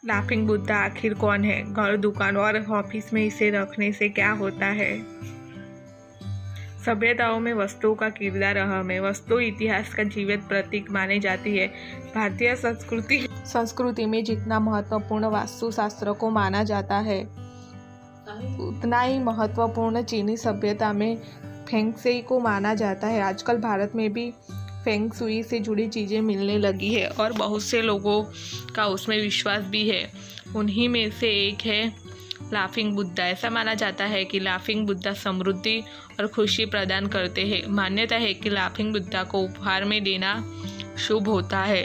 Laughing Buddha आखिर कौन है? घर, दुकान और ऑफिस में इसे रखने से क्या होता है? सभ्यताओं में वस्तुओं का किरदार अहम है। वस्तु इतिहास का जीवित प्रतीक मानी जाती है। भारतीय संस्कृति में जितना महत्वपूर्ण वास्तुशास्त्र को माना जाता है, उतना ही महत्वपूर्ण चीनी सभ्यता में फेंग शुई को माना जाता है। आजकल भारत में भी फेंग शुई से जुड़ी चीज़ें मिलने लगी है और बहुत से लोगों का उसमें विश्वास भी है। उन्हीं में से एक है लाफिंग बुद्धा। ऐसा माना जाता है कि लाफिंग बुद्धा समृद्धि और खुशी प्रदान करते हैं। मान्यता है कि लाफिंग बुद्धा को उपहार में देना शुभ होता है।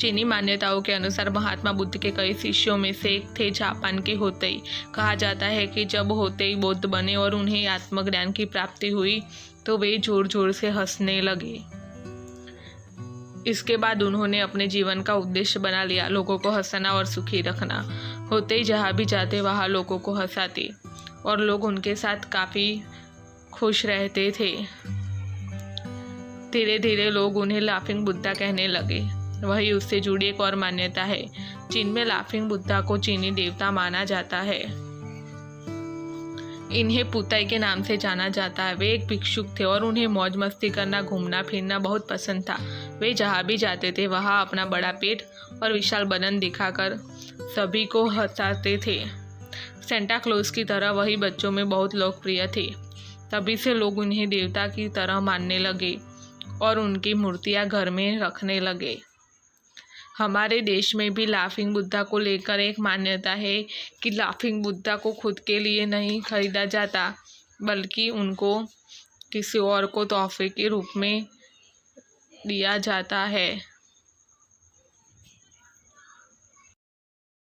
चीनी मान्यताओं के अनुसार महात्मा बुद्ध के कई शिष्यों में से एक थे जापान के होतेई। कहा जाता है कि जब होतेई बौद्ध बने और उन्हें आत्मज्ञान की प्राप्ति हुई तो वे जोर जोर से हंसने लगे। इसके बाद उन्होंने अपने जीवन का उद्देश्य बना लिया, लोगों को हंसाना और सुखी रखना। होतेई जहाँ भी जाते वहाँ लोगों को हंसाते और लोग उनके साथ काफ़ी खुश रहते थे। धीरे धीरे लोग उन्हें लाफिंग बुद्धा कहने लगे। वही उससे जुड़ी एक और मान्यता है। चीन में लाफिंग बुद्धा को चीनी देवता माना जाता है। इन्हें पुताई के नाम से जाना जाता है। वे एक भिक्षुक थे और उन्हें मौज मस्ती करना, घूमना फिरना बहुत पसंद था। वे जहाँ भी जाते थे वहाँ अपना बड़ा पेट और विशाल बदन दिखाकर सभी को हंसाते थे। सेंटा क्लॉज की तरह वही बच्चों में बहुत लोकप्रिय थे। तभी से लोग उन्हें देवता की तरह मानने लगे और उनकी मूर्तियाँ घर में रखने लगे। हमारे देश में भी लाफिंग बुद्धा को लेकर एक मान्यता है कि लाफिंग बुद्धा को खुद के लिए नहीं खरीदा जाता, बल्कि उनको किसी और को तोहफे के रूप में दिया जाता है।